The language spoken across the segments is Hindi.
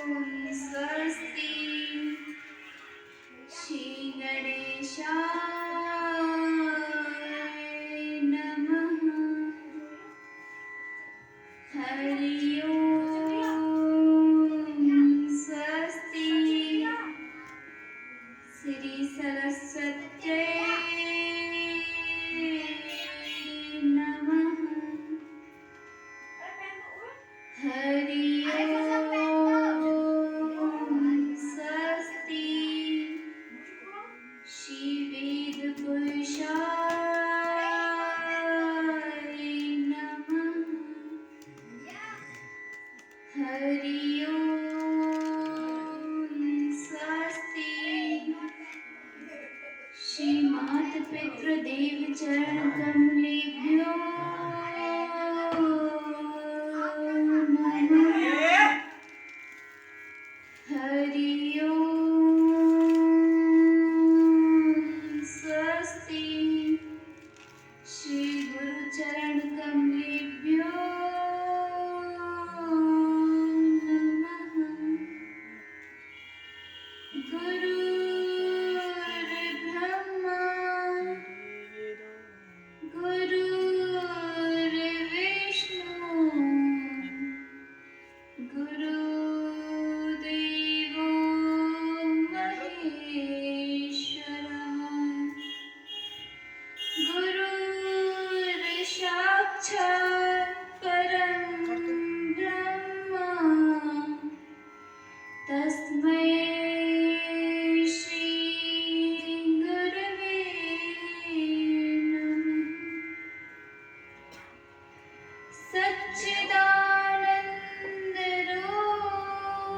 स्वस्ति श्री गणेशाय नमः। हरि ओम स्वस्ति श्री सरस्वत्यै नमः। हरि ओम स्वस्ति श्री वेद पुरुषाय नमः। हरि ओम स्वस्ति श्री मात पितृ देव चरण कमलेभ्यो नमः। हरि ओम स्वस्ति श्री गुरु चरण कमलेभ्यो नमः। गुरुर्ब्रह्मा गुरुर्विष्णु गुरुदेवो महेश्वरः। गुरुर्साक्षात् परं ब्रह्म तस्मै श्री गुरवे नमः।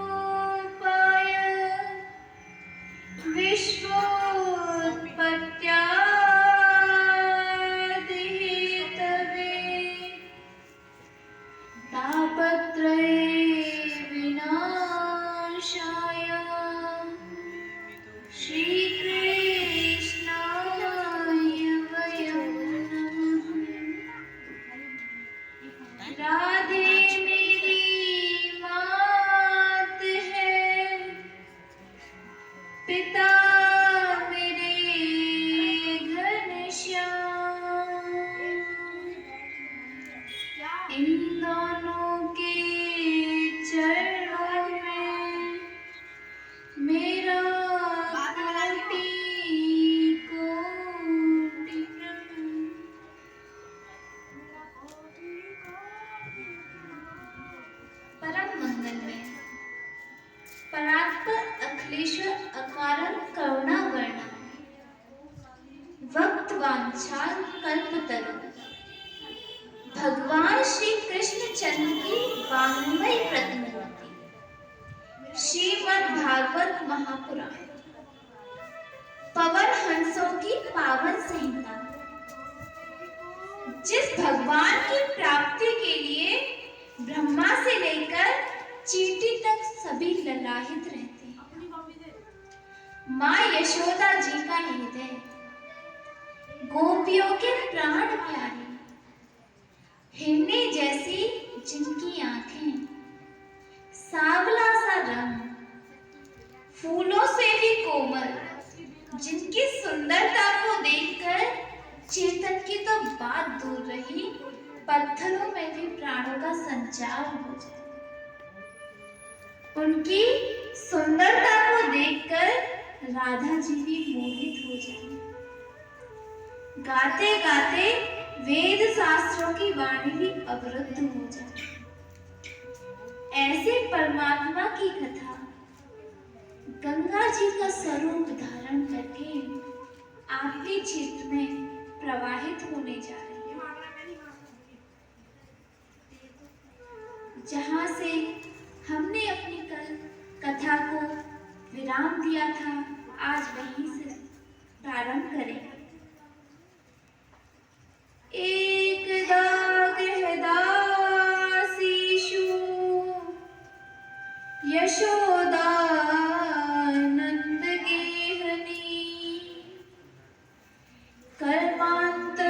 सच्चिदानन्दरूपाय विश्वोत्पत्त्यादिहेतवे तापत्रये विनाशाय श्रीकृष्णाय वयं नमः। राधे मेरी मात है, पिता मेरे घनश्याम। इन दोनों के चरणों में मेरा कोटि कोटि प्रणाम। परम मंगलमय परात्पर अखिलेश्वर अकारण करुणा वर्णा वक्त वांछाल कल्पतरु भगवान श्री कृष्ण चंद्र की वाङ्मयी प्रतिमूर्ति श्रीमद् भागवत महापुराण पवन हंसों की पावन संहिता। जिस भगवान की प्राप्ति के लिए ब्रह्मा से लेकर चींटी तक सभी ललाहित रहते हैं। माँ यशोदा जी का हृदय, गोपियों के प्राण प्यारे, हिरनी जैसी जिनकी आंखें, सांवला सा रंग, फूलों से भी कोमल, जिनकी सुंदरता को देखकर चेतन की तो बात दूर रही, पत्थरों में भी प्राणों का संचार हो जाए। उनकी सुंदरता को देखकर राधा जी भी मोहित हो जाए। गाते गाते वेद शास्त्रों की वाणी भी अवरुद्ध हो जाए। ऐसे परमात्मा की कथा गंगा जी का स्वरूप धारण करके आपके चित्त में प्रवाहित होने जा रही है। जहां से हमने अपनी कथा को विराम दिया था, आज वहीं से प्रारंभ करें। एकदा गृहदासीषु यशोदानंद गेहनी कर्मान्तर्नियोक्तासु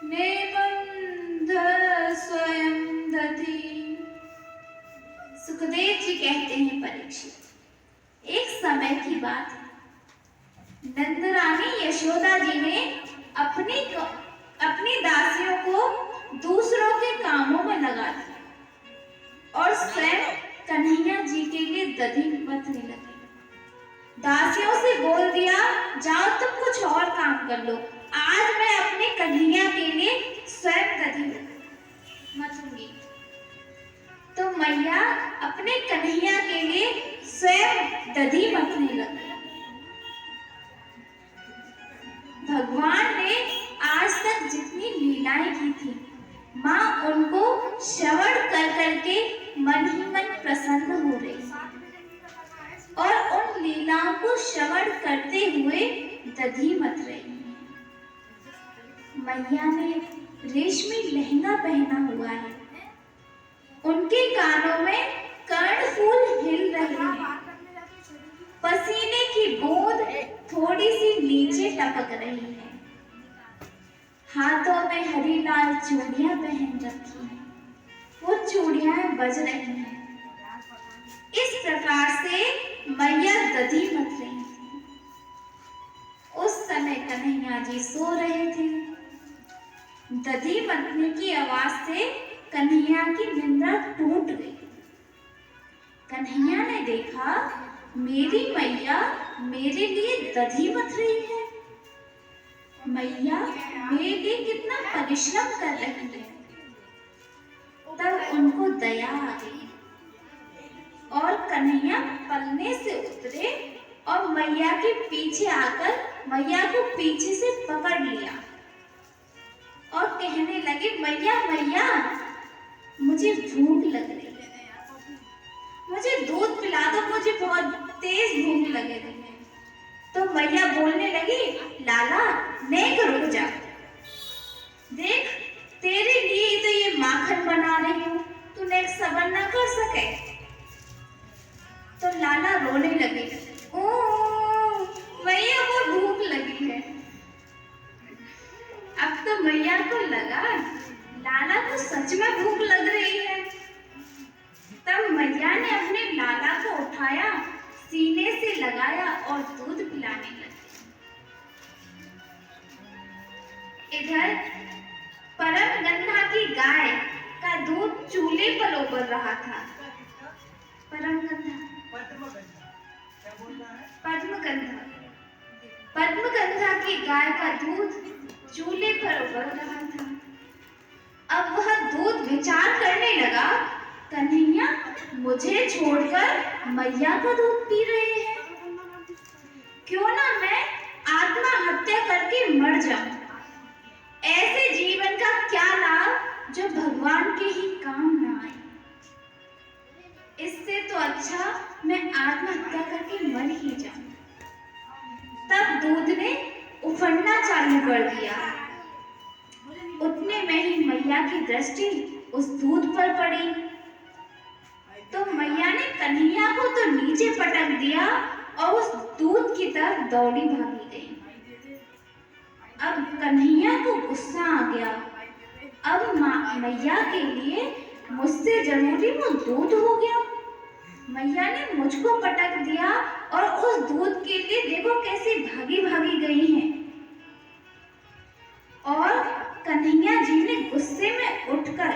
निबन्ध सुखदेव जी कहते हैं, परीक्षित, एक समय की बात है, नंदरानी यशोदा जी ने अपनी दासियों को दूसरों के कामों में लगा दिया और स्वयं कन्हैया जी के लिए दधी मथने लगी। दासियों से बोल दिया, जाओ तुम कुछ और काम कर लो, आज मैं अपने कन्हैया के लिए स्वयं दधी मथूंगी। तो मैया अपने कन्हैया के लिए स्वयं दधी मथने लगी। भगवान ने आज तक जितनी लीलाएं की थी, माँ उनको श्रवण कर करके मन ही मन प्रसन्न हो रही और उन लीलाओं को श्रवण करते हुए दधी मथ रही है। मैया ने रेशमी लहंगा पहना हुआ है, उनके कानों में कर्णफूल हिल रहे हैं, पसीने की बूंद थोड़ी सी नीचे टपक रही है, हाथों में हरी लाल चूड़ियां पहन रखी हैं, वो चूड़ियां बज रही हैं। इस प्रकार से मैया दधी मथ रही थी। उस समय कन्हैया जी सो रहे थे। दधी मथने की आवाज से कन्हैया की निंद्रा टूट गई। कन्हैया ने देखा, मेरी मैया मेरे लिए दधी मथ रही है, मैया मेरे लिए कितना परिश्रम कर रही है। तब उनको दया आ गई और कन्हैया पलने से उतरे और मैया के पीछे आकर मैया को पीछे से पकड़ लिया और कहने लगे, मैया मैया मुझे भूख लग रही है, मुझे दूध पिला दो, मुझे बहुत तेज भूख लग रही है। तो मैया बोलने लगी, लाला नेक रुक जा, देख तेरे लिए तो ये माखन बना रही हूँ, तू नेक सब्र ना कर सके। तो लाला रोने लगे, ओ मैया को भूख लगी है। अब तो मैया को लगा लाला को सच में भूख लग रही है। तब मैया ने अपने लाला को उठाया, सीने से लगाया और दूध पिलाने लगी। इधर परमगंधा की गाय का दूध चूल्हे पर उबल रहा था। पद्मगंधा की गाय का दूध चूल्हे पर उबल रहा था। अब वह दूध विचार करने लगा, कन्हैया मुझे छोड़कर मैया का दूध पी रहे हैं, क्यों ना मैं आत्महत्या करके मर जाऊं। ऐसे जीवन का क्या लाभ जो भगवान के ही काम ना आए। इससे तो अच्छा मैं आत्महत्या करके मर ही जाऊं। तब दूध ने उफड़ना चालू कर दिया। उतने में ही मैया की दृष्टि उस दूध पर पड़ी। तो मैया ने कन्हैया को तो नीचे पटक दिया और उस दूध की तरफ दौड़ी भागी गई। अब कन्हैया को गुस्सा आ गया, अब मैया के लिए मुझसे जरूरी वो दूध हो गया। मैया ने मुझको पटक दिया और उस दूध के लिए देखो कैसे भागी भागी गई हैं। और कन्हैया जी ने गुस्से में उठकर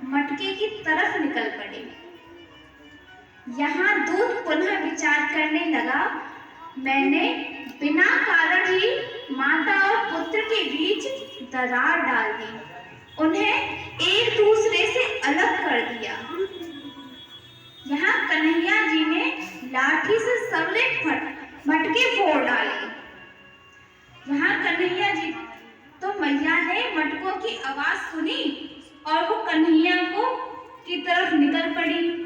मटके की तरफ निकल पड़े। यहाँ दूध पुनः विचार करने लगा, मैंने बिना कारण ही माता और पुत्र के बीच दरार डाल दी, उन्हें एक दूसरे से अलग कर दिया। यहाँ कन्हैया जी ने लाठी से सबले मटके फोड़ डाले। यहाँ कन्हैया जी तो मैया ने मटकों की आवाज सुनी और वो कन्हैया को की तरफ निकल पड़ी।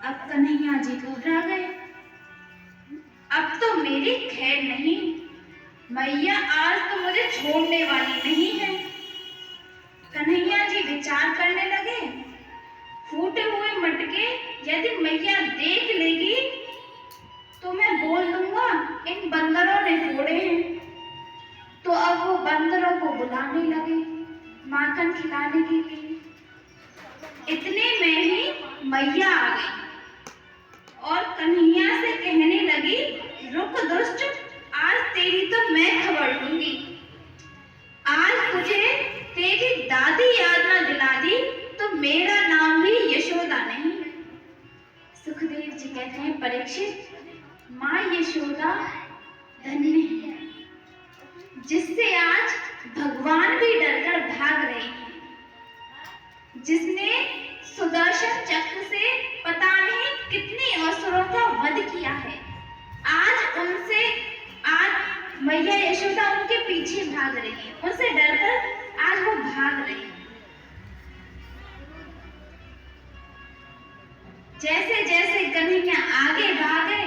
अब कन्हैया जी घबरा गए, अब तो मेरी खैर नहीं, मैया आज तो मुझे छोड़ने वाली नहीं है। कन्हैया जी विचार करने लगे, फूटे हुए मटके यदि मैया देख लेगी तो मैं बोल दूंगा इन बंदरों ने फोड़े हैं। तो अब वो बंदरों को बुलाने लगे माखन खिलाने के लिए। इतने में ही मैया आ गई। और कन्हैया से कहने लगी, रुक दुष्ट, आज तेरी तो मैं खबर लूंगी। आज तुझे तेरी दादी याद ना दिला दी तो मेरा नाम भी यशोदा नहीं। सुखदेव जी कहते हैं, परीक्षित, माँ यशोदा धन्य है जिससे आज भगवान भी डरकर भाग रहे हैं, जिसने सुदर्शन चक्र से पता नहीं कितने असुरों का वध किया है। आज मैया यशोदा उनके पीछे भाग रही है, उनसे डरकर आज वो भाग रही है। जैसे जैसे कन्हैया आगे भागे,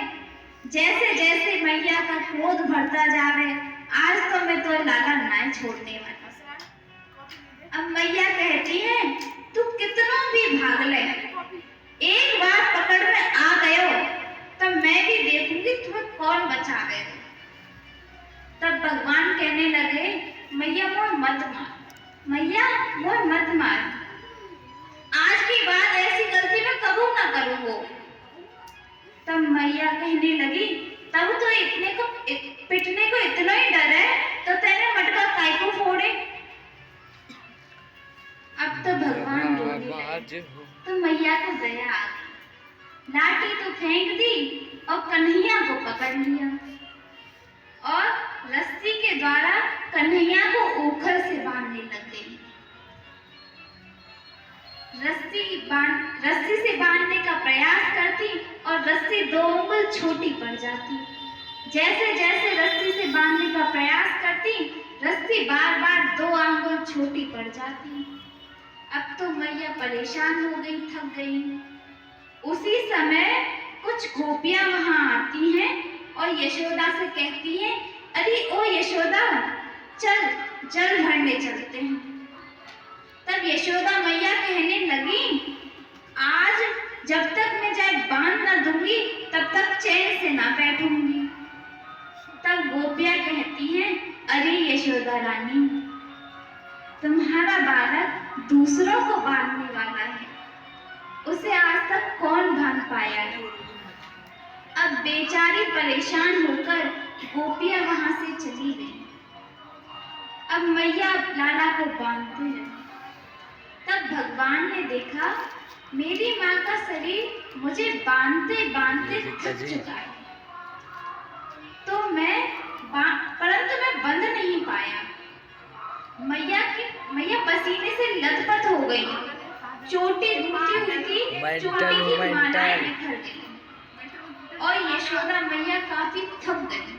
जैसे जैसे मैया का क्रोध बढ़ता जावे, आज तो मैं तो लाला नहीं छोड़ने वाला। अब मैया कहती है, तू कितनों भी भाग ले, एक बार पकड़ में आ गयो तब मैं भी देखूंगी तुम्हें कौन बचावे। तब भगवान कहने लगे, मैया मोह मत मार, मैया मोह मत मार, आज की बात ऐसी गलती मैं कबू ना करूंगो। तब मैया कहने लगी, तब तो पिटने को इतना ही डर है तो तेने मटका काय को फोड़े। अब तो भगवान रोने लगे, तो मैया को दया आ गई, लाठी तो फेंक दी और कन्हैया को पकड़ लिया और रस्सी के द्वारा कन्हैया को ऊखल से बांधने लग गई। रस्सी से बांधने का प्रयास करती और रस्सी 2 उंगल छोटी पड़ जाती। जैसे जैसे रस्सी से बांधने का प्रयास करती, रस्सी बार बार 2 उंगल छोटी पड़ जाती। अब तो मैया परेशान हो गई, थक गई। उसी समय कुछ गोपियां वहां आती हैं और यशोदा से कहती हैं, अरे ओ यशोदा, चल जल भरने चलते हैं। तब यशोदा मैया कहने लगी, आज जब तक मैं चाय बांध ना दूंगी तब तक चैन से ना बैठूंगी। तब गोपियां कहती हैं, अरे यशोदा रानी, तुम्हारा बालक दूसरों को बांधने वाला है, उसे आज तक कौन बांध पाया है। अब बेचारी परेशान होकर गोपियां वहां से चली गई। अब मैया लाला को बांधते रहे। तब भगवान ने देखा, मेरी माँ का शरीर मुझे बांधते बांधते थक चुका है, तो परंतु मैं बंध नहीं पाया। मैया पसीने से लथपथ हो गई, चोटी दूसरी उनकी चोटी की मालाएं बिखर गई और यशोदा मैया काफी थक गई।